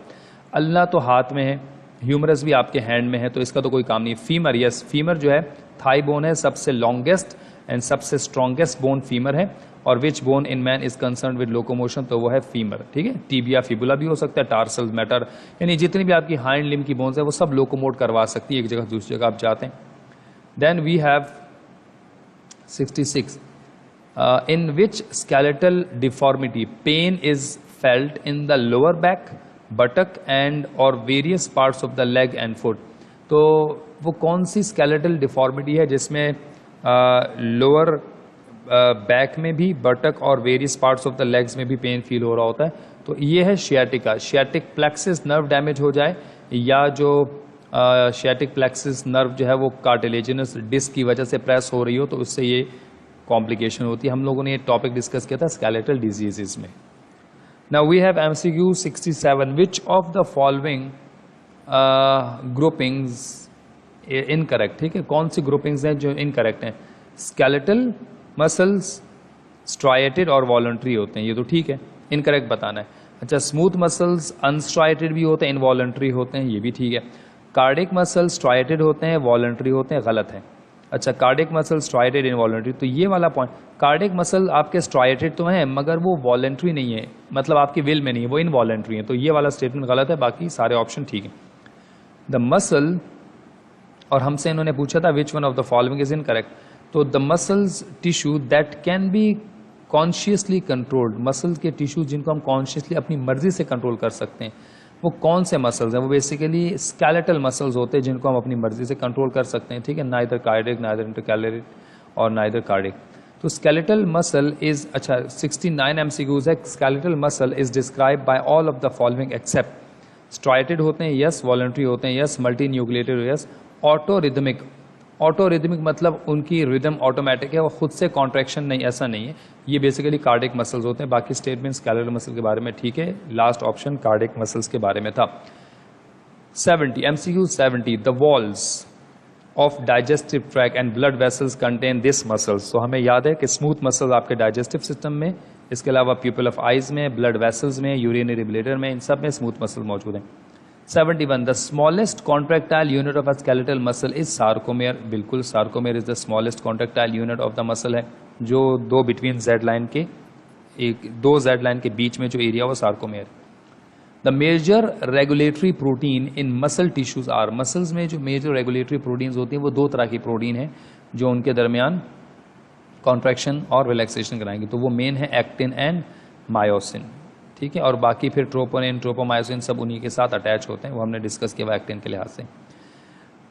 Speaker 1: अल्लाह तो हाथ में है, ह्यूमरस भी आपके हैंड में है, तो इसका तो कोई काम नहीं। फीमर, यस, फीमर जो है थाई बोन है, सबसे लॉन्गेस्ट एंड सबसे स्ट्रॉन्गेस्ट बोन फीमर है। और which bone in man is concern with locomotion, तो वो है फीमर, ठीक है। टीबिया, फिबुला भी हो सकता है, टार्सल, मैटर, यानी जितनी भी आपकी हाइंड लिम्ब की बोन्स है वो सब लोकोमोट करवा सकती है एक जगह से दूसरी जगह आप जाते हैं। Then we have 66 in which skeletal deformity pain is felt in the lower back, buttock and or various parts of the leg and foot। तो वो कौन सी skeletal deformity है जिसमें लोअर बैक में भी, बटक और various parts of the legs में भी पेन फील हो रहा होता है? तो ये है sciatica. Sciatic plexus nerve damage हो जाए या जो शियाटिक प्लेक्सिस नर्व जो है वो कार्टिलेजिनस डिस्क की वजह से प्रेस हो रही हो, तो उससे ये कॉम्प्लिकेशन होती है। हम लोगों ने ये टॉपिक डिस्कस किया था स्केलेटल डिजीजेस में। Now we have MCQ 67, which of the following groupings incorrect, ठीक है, कौन सी ग्रुपिंग्स हैं जो इनकरेक्ट हैं? स्केलेटल मसल्स स्ट्राइएटेड और वॉलंटरी होते हैं, ये तो ठीक है, इनकरेक्ट बताना है। अच्छा, स्मूथ मसल्स अनस्ट्राइएटेड भी होते हैं, इनवॉलंटरी होते हैं, ये भी ठीक है। कार्डिक मसल्स स्ट्राइएटेड होते हैं, वॉलंटरी होते हैं, गलत है। अच्छा, कार्डिक मसल स्ट्राइएटेड, इनवॉलंटरी, तो ये वाला पॉइंट, कार्डिक मसल आपके स्ट्राइएटेड तो हैं मगर वो वॉलंटरी नहीं है, मतलब आपकी विल में नहीं है, वो इनवॉलंटरी है, तो ये वाला स्टेटमेंट गलत है, बाकी सारे ऑप्शन ठीक है। द मसल, और हमसे इन्होंने पूछा था which one of the following is incorrect, तो the muscles tissue that can be consciously controlled, muscles के टिश्यू जिनको हम कॉन्शियसली अपनी मर्जी से कंट्रोल कर सकते हैं, वो कौन से मसल्स हैं? वो बेसिकली स्केलेटल मसल्स होते हैं जिनको हम अपनी मर्जी से कंट्रोल कर सकते हैं, ठीक है। नाइदर कार्डिक, नाइदर इंटरकैलरी और नाइदर कार्डिक। तो स्केलेटल मसल इज, अच्छा 69 MCQs है। Skeletal muscle is describe by all of the following except, striated होते हैं, यस, वॉलंटरी होते हैं, yes, multi nucleated, yes, auto rhythmic. Auto rhythmic मतलब उनकी रिदम ऑटोमेटिक है, वो खुद से कॉन्ट्रैक्शन नहीं, ऐसा नहीं है, ये बेसिकली कार्डिक मसल्स होते हैं। बाकी स्टेटमेंट स्केलेटल मसल के बारे में ठीक है, लास्ट ऑप्शन कार्डिक मसल्स के बारे में था। 70 MCQ 70, the walls of digestive tract and blood vessels contain this muscles. तो हमें याद है कि स्मूथ मसल्स आपके डाइजेस्टिव सिस्टम में, इसके अलावा प्यूपिल ऑफ आइज में, ब्लड वेसल्स में, यूरिनरी ब्लैडर में, इन सब में स्मूथ मसल मौजूद हैं। 71, the smallest contractile unit of a skeletal muscle is sarcomere. बिल्कुल, sarcomere is the smallest contractile unit of the muscle है, जो दो बिटवीन जेड लाइन के, दो जेड लाइन के बीच में जो एरिया वो sarcomere. The major regulatory protein in muscle tissues are, muscles में जो मेजर रेगुलेटरी प्रोटीन्स होती हैं वो दो तरह की प्रोटीन है जो उनके दरमियान कॉन्ट्रैक्शन और रिलैक्सेशन कराएंगे, तो वो मेन है एक्टिन एंड मायोसिन, ठीक है। और बाकी फिर ट्रोपोनिन, ट्रोपोमायोसिन सब उन्हीं के साथ अटैच होते हैं, वो हमने डिस्कस किया एक्टिन के लिहाज से।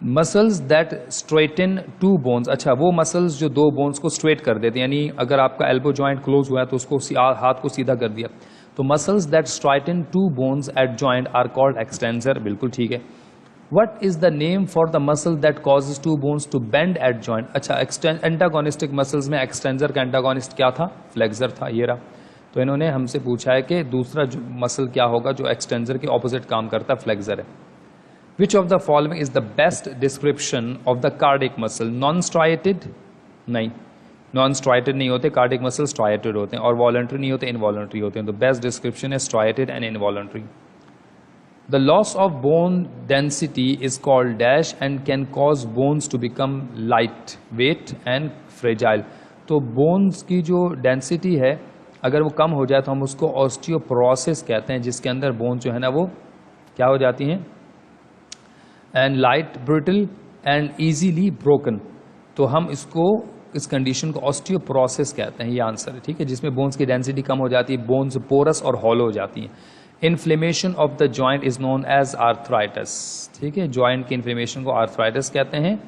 Speaker 1: Muscles that straighten to bones, अच्छा वो मसल्स जो दो बोन्स को स्ट्रेट कर देते हैं, यानी अगर आपका एल्बो जॉइंट क्लोज हुआ है तो उसको हाथ को सीधा कर दिया, तो muscles that straighten two bones at joint are called extensor, बिल्कुल ठीक है। What is the name for the muscle that causes two bones to bend at joint? अच्छा, एंटागोनिस्टिक मसल्स में एक्सटेंसर का एंटागोनिस्ट क्या था? फ्लेक्सर था, ये रहा। तो इन्होंने हमसे पूछा है कि दूसरा जो मसल क्या होगा जो एक्सटेंसर के ऑपोजिट काम करता है? फ्लेक्सर है। Which of the following is the best description of the cardiac muscle? Non striated? नहीं, नॉन स्ट्राइटेड नहीं होते, कार्डिक मसल स्ट्राइटेड होते हैं, और वॉलंटरी नहीं होते, इनवॉलंटरी होते हैं। तो बेस्ट डिस्क्रिप्शन है striated and involuntary. The loss of bone density is called dash and can cause bones to become light weight and fragile. तो बोन्स की जो डेंसिटी है अगर वो कम हो जाए तो हम उसको ऑस्टियोपोरोसिस कहते हैं, जिसके अंदर बोन जो है ना वो क्या हो जाती हैं? And light, brittle and easily broken. तो हम इसको, इस कंडीशन को ऑस्टियोपोरोसिस कहते हैं, ये आंसर है, ठीक है, जिसमें बोन्स की डेंसिटी कम हो जाती है, बोन्स पोरस और हॉलो हो जाती हैं। Inflammation of the joint is known as arthritis, ठीक है, जॉइंट की इन्फ्लेमेशन को आर्थराइटिस कहते हैं।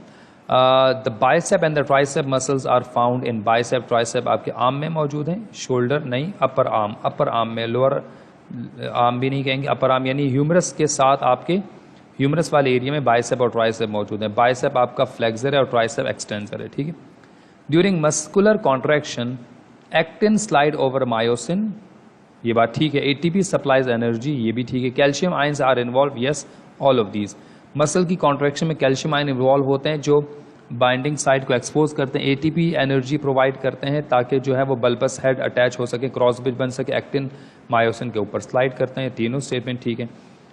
Speaker 1: The bicep and the tricep muscles are found in bicep tricep आपके आर्म में मौजूद हैं, शोल्डर नहीं, अपर आर्म में, लोअर आर्म भी नहीं कहेंगे, अपर आर्म यानी ह्यूमरस के साथ आपके ह्यूमरस वाले एरिया में बाइसेप और ट्राइसेप मौजूद है। बाइसेप आपका फ्लेक्सर है और ट्राइसेप एक्सटेंसर है, ठीक है। During muscular contraction actin slide over myosin, ये बात ठीक है। एटीपी सप्लाइज एनर्जी, ये भी ठीक है। Calcium ions are involve, yes, all of these. Muscle की कॉन्ट्रैक्शन में कैल्शियम आयन इन्वॉल्व होते हैं जो बाइंडिंग साइट को एक्सपोज करते हैं, एटीपी एनर्जी प्रोवाइड करते हैं ताकि जो है वो बल्बस हेड अटैच हो सके, क्रॉस ब्रिज बन सके, एक्टिन मायोसिन के ऊपर स्लाइड करते हैं। तीनों स्टेटमेंट ठीक है।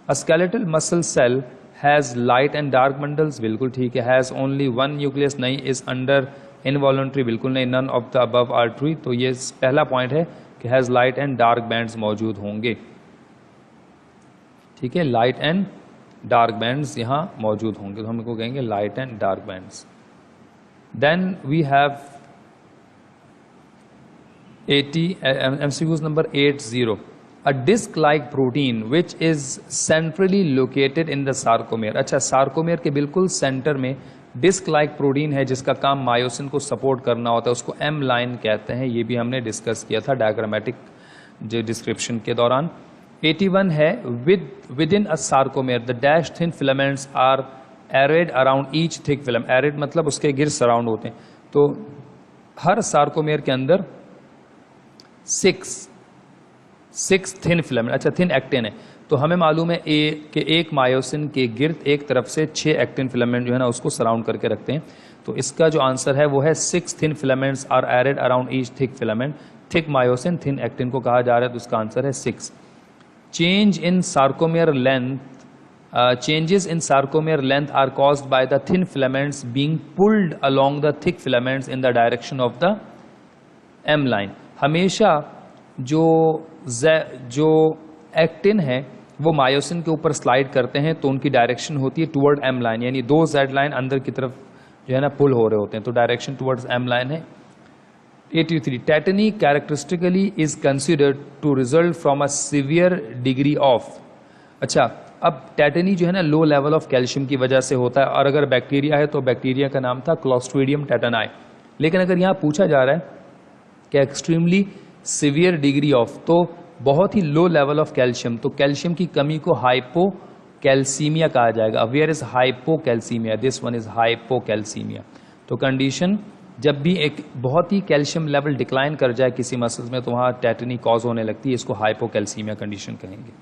Speaker 1: A skeletal muscle cell has light and dark bundles, बिल्कुल ठीक है। हैज ओनली वन न्यूक्लियस, नहीं। इज अंडर इनवॉलंटरी, बिल्कुल नहीं। None of the above are true, तो ये पहला पॉइंट है कि has light and dark bands मौजूद होंगे, ठीक है। लाइट एंड डार्क बैंड्स यहां मौजूद होंगे, तो हम इनको कहेंगे light and dark bands. Then we have 80 MCQs number 80। A disc like protein which is centrally located in the sarcomere. अच्छा, सार्कोमेयर के बिल्कुल सेंटर में डिस्क लाइक प्रोटीन है जिसका काम मायोसिन को सपोर्ट करना होता है, उसको एम लाइन कहते हैं। ये भी हमने डिस्कस किया था डायग्रामेटिक जो डिस्क्रिप्शन के दौरान। 81 है within a sarcomere the dash thin filaments are arrayed around each thick filament. Arrayed मतलब उसके गिर सराउंड होते हैं, तो हर सार्कोमेयर के अंदर 6 थिन फिलामेंट, अच्छा थिन एक्टिन है, तो हमें मालूम है कि एक मायोसिन के गिर्द एक तरफ से 6 एक्टिन फिलामेंट जो है ना उसको सराउंड करके रखते हैं। तो इसका जो आंसर है वो है 6 thin filaments are arrayed around each thick filament. Thick myosin thin actin को कहा जा रहा है, तो इसका आंसर है 6। Change in sarcomere length, changes in sarcomere length are caused by the thin filaments being pulled along the thick filaments in the direction of the M line। हमेशा जो एक्टिन है वो मायोसिन के ऊपर स्लाइड करते हैं तो उनकी डायरेक्शन होती है टुवर्ड एम लाइन, यानी 2 Z लाइन अंदर की तरफ जो है ना पुल हो रहे होते हैं, तो डायरेक्शन टुवर्ड्स एम लाइन है। 83 tetany characteristically is considered to result from a severe degree of. अच्छा, अब टेटनी जो है ना लो लेवल ऑफ कैल्शियम की वजह से होता है, और अगर बैक्टीरिया है तो बैक्टीरिया का नाम था क्लोस्ट्रीडियम टेटनाई। लेकिन अगर यहाँ पूछा जा रहा है कि एक्सट्रीमली सीवियर डिग्री ऑफ, तो बहुत ही लो लेवल ऑफ कैल्शियम, तो कैल्शियम की कमी को हाइपोकैल्सीमिया कहा जाएगा। Where is hypocalcaemia, this one is hypocalcaemia. तो कंडीशन जब भी एक बहुत ही कैल्शियम लेवल डिक्लाइन कर जाए किसी मसल्स में तो वहाँ टेटनी कॉज होने लगती है, इसको हाइपोकैल्सीमिया कंडीशन कहेंगे।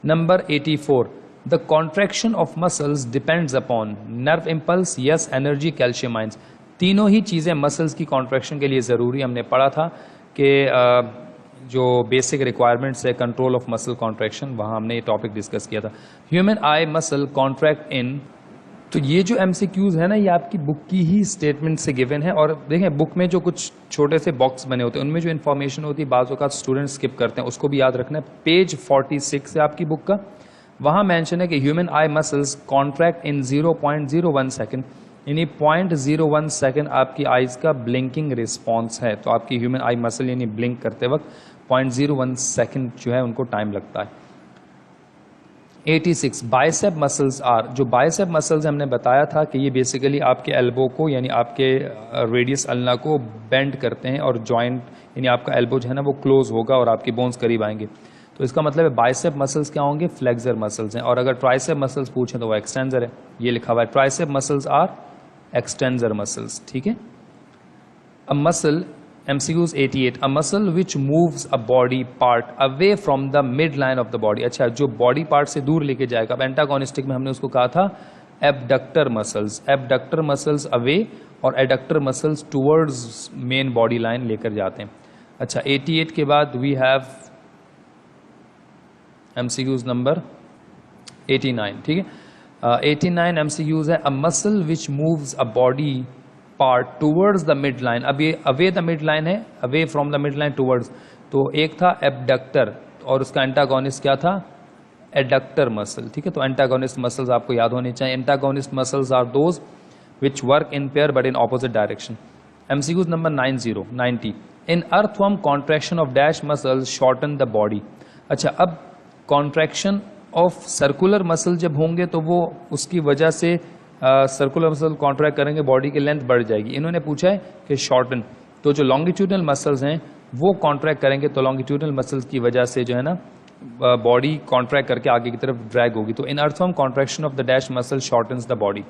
Speaker 1: Number 84 the contraction of muscles depends upon nerve impulse, yes, energy, calcium ions. तीनों ही चीज़ें मसल्स की कॉन्ट्रैक्शन के लिए ज़रूरी, हमने पढ़ा था कि जो बेसिक रिक्वायरमेंट्स है कंट्रोल ऑफ मसल कॉन्ट्रैक्शन, वहाँ हमने ये टॉपिक डिस्कस किया था। Human I muscle contract in, तो ये जो MCQs है ना ये आपकी बुक की ही स्टेटमेंट से गिवन है। और देखें बुक में जो कुछ छोटे से बॉक्स बने होते हैं उनमें जो इन्फॉर्मेशन होती है बाज़ औक़ात स्टूडेंट स्किप करते हैं, उसको भी याद रखना है। पेज 46 है आपकी बुक का, वहाँ मेंशन है कि human eye muscles contract in 0.01 second, यानी 0.01 सेकेंड आपकी आइज़ का ब्लिंकिंग रिस्पॉन्स है। तो आपकी ह्यूमन आई मसल यानी ब्लिंक करते वक्त 0.01 सेकेंड जो है उनको टाइम लगता है। 86 बाइसेप मसल्स आर, जो बाइसेप मसल्स हमने बताया था कि ये बेसिकली आपके एल्बो को यानी आपके रेडियस अल्ना को बेंड करते हैं और जॉइंट यानी आपका एल्बो जो है ना वो क्लोज होगा और आपकी बोन्स करीब आएंगे, तो इसका मतलब है बाइसेप मसल्स क्या होंगे, फ्लेक्सर मसल्स हैं। और अगर ट्राइसेप मसल्स पूछें तो वो एक्सटेंसर है, ये लिखा हुआ है tricep muscles are extensor muscles, ठीक है। A muscle MCQs 88 a muscle which moves a body part away from the mid line of the body. अच्छा, जो बॉडी पार्ट से दूर लेके जाएगा, अब एंटागोनिस्टिक में हमने उसको कहा था abductor muscles, abductor muscles away और adductor muscles towards main body line लेकर जाते हैं। अच्छा, 88 के बाद वी हैव MCQs नंबर 89, ठीक है। 89 MCQs है a muscle which moves a body part towards the mid line. अब ये अवे द मिड लाइन है, away from the mid line towards, तो एक था एबडक्टर और उसका एंटागोनिस्ट क्या था, एडक्टर मसल, ठीक है। तो एंटागोनिस्ट मसल्स आपको याद होने चाहिए। Antagonist muscles are those which work in pair but in opposite direction. MCQs number 90 in earthworm contraction of dash muscles shorten the body. अच्छा, अब कॉन्ट्रैक्शन ऑफ सर्कुलर मसल जब होंगे तो वो उसकी वजह से सर्कुलर मसल कॉन्ट्रैक्ट करेंगे, बॉडी की लेंथ बढ़ जाएगी। इन्होंने पूछा है कि शॉर्टन, तो जो लॉन्गिट्यूडनल मसल्स हैं वो कॉन्ट्रैक्ट करेंगे तो लॉन्गिट्यूडनल मसल्स की वजह से जो है ना बॉडी कॉन्ट्रैक्ट करके आगे की तरफ ड्रैग होगी। तो in earthworm contraction of the dash muscle shortens the body,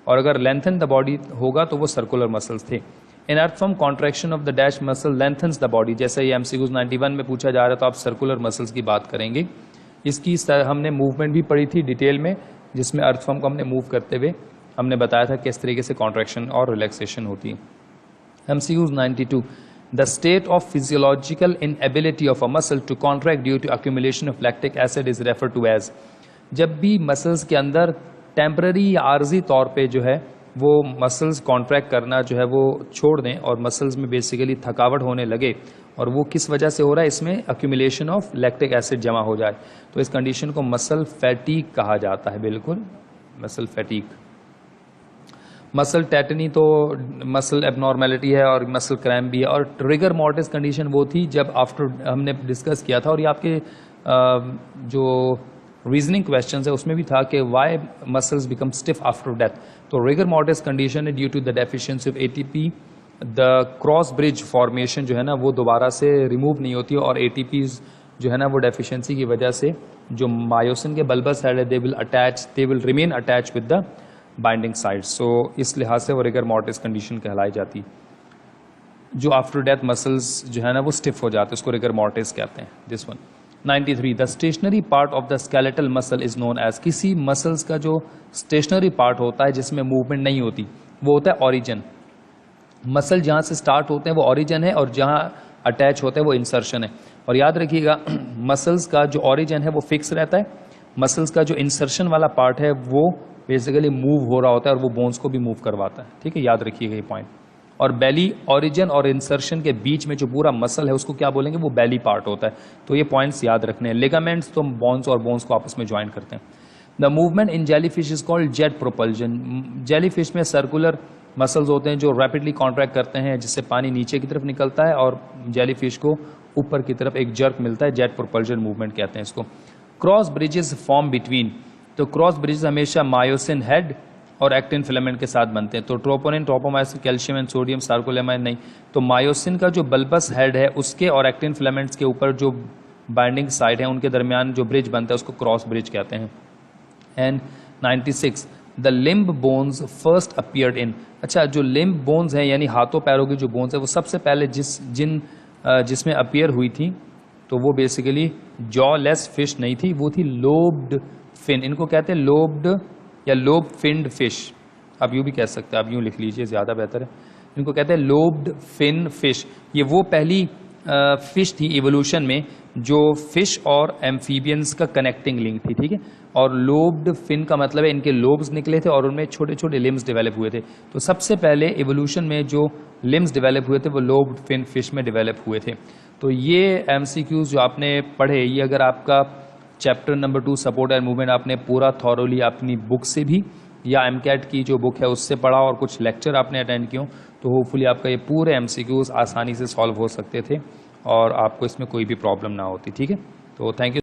Speaker 1: और अगर लेंथन द बॉडी होगा तो वो सर्कुलर मसल्स थे। In earthworm contraction of the dash muscle lengthens the body, जैसे ये MCQs 91 में पूछा जा रहा है तो आप सर्कुलर मसल्स की बात करेंगे। इसकी हमने मूवमेंट भी पढ़ी थी डिटेल में, जिसमें अर्थफॉर्म को हमने मूव करते हुए हमने बताया था किस तरीके से कॉन्ट्रैक्शन और रिलैक्सेशन होती है। MCQs 92, the state of physiological inability of a muscle to contract due to accumulation of lactic acid is refer to as, जब भी मसल्स के अंदर टेम्पररी या आर्जी तौर पे जो है वो मसल्स कॉन्ट्रैक्ट करना जो है वो छोड़ दें और मसल्स में बेसिकली थकावट होने लगे, और वो किस वजह से हो रहा है, इसमें एक्यूमुलेशन ऑफ लैक्टिक एसिड जमा हो जाए, तो इस कंडीशन को मसल फैटीग कहा जाता है। बिल्कुल, मसल फैटीग। मसल टेटनी तो मसल एबनॉर्मेलिटी है और मसल क्रैम्प भी है, और रिगर मॉर्टिस कंडीशन वो थी जब आफ्टर हमने डिस्कस किया था, और ये आपके जो रीजनिंग क्वेश्चंस है उसमें भी था कि why muscles become stiff after death. तो रिगर मॉर्टिस कंडीशन है due to the deficiency of ATP, the cross bridge formation जो है ना वो दोबारा से रिमूव नहीं होती है, और ATPs जो है ना वो डेफिशिएंसी की वजह से जो मायोसिन के बल्बस हेड है they will remain attach with the binding side. So इस लिहाज से वो रिगर मॉर्टिस कंडीशन कहलाई जाती, जो आफ्टर डेथ मसल्स जो है ना वो स्टिफ हो जाते हैं, उसको रिगर मॉर्टिस कहते हैं। This one 93, the stationary part of the skeletal muscle is known as, किसी मसल्स का जो स्टेशनरी पार्ट होता है जिसमें मूवमेंट नहीं होती वो होता है ऑरिजिन। मसल जहाँ से स्टार्ट होते हैं वो ऑरिजिन है, और जहाँ अटैच होते हैं वो इंसर्शन है। और याद रखिएगा मसल्स का जो ऑरिजिन है वो फिक्स रहता है, मसल्स का जो इंसर्शन वाला पार्ट है वो बेसिकली मूव हो रहा होता है और वो बोन्स को भी मूव करवाता है। ठीक है, याद रखिएगा ये पॉइंट। और बेली ऑरिजिन और इंसर्शन के बीच में जो पूरा मसल है उसको क्या बोलेंगे, वो बेली पार्ट होता है। तो ये पॉइंट्स याद रखने हैं। लिगामेंट्स तो बोन्स और बोन्स को आपस में ज्वाइन करते हैं। The movement in jellyfish is called jet propulsion. Jellyfish में सर्कुलर मसल्स होते हैं जो रैपिडली कॉन्ट्रैक्ट करते हैं, जिससे पानी नीचे की तरफ निकलता है और जेलीफिश को ऊपर की तरफ एक जर्क मिलता है, जेट प्रोपल्जन मूवमेंट कहते हैं इसको। क्रॉस ब्रिजेस फॉर्म बिटवीन, तो क्रॉस ब्रिजेस हमेशा मायोसिन हेड और एक्टिन फिलामेंट के साथ बनते हैं। तो troponin, tropomyosin, calcium and sodium, सार्कोलेमाइन नहीं। तो मायोसिन का जो बल्बस हेड है उसके और एक्टिन फिलामेंट्स के ऊपर जो बाइंडिंग साइड है उनके दरमियान जो ब्रिज बनता है उसको क्रॉस ब्रिज कहते हैं। And 96, the limb bones first appeared in, अच्छा जो लिम्ब बोन्स हैं यानी हाथों पैरों की जो बोन्स है वो सबसे पहले जिसमें अपीयर हुई थी तो वो बेसिकली जॉ लेस फिश नहीं थी, वो थी लोब्ड फिन। इनको कहते हैं लोब्ड या लोब फिन्ड फिश, आप यूँ भी कह सकते हैं, आप यूँ लिख लीजिए ज़्यादा बेहतर है। इनको कहते हैं लोब्ड फिन फिश। ये वो पहली फिश थी इवोल्यूशन में जो फिश और एम्फीबियंस का कनेक्टिंग लिंक थी। ठीक है, और लोब्ड फिन का मतलब है इनके लोब्स निकले थे और उनमें छोटे छोटे लिम्स डेवलप हुए थे। तो सबसे पहले इवोल्यूशन में जो लिम्स डेवलप हुए थे वो लोब्ड फिन फिश में डेवलप हुए थे। तो ये MCQs जो आपने पढ़े, ये अगर आपका chapter number 2 support and movement आपने पूरा थॉरोली अपनी बुक से भी या MCAT की जो बुक है उससे पढ़ा और कुछ लेक्चर आपने अटेंड किए तो होपफुली आपका ये पूरे MCQs आसानी से सॉल्व हो सकते थे और आपको इसमें कोई भी प्रॉब्लम ना होती। ठीक है, तो थैंक यू।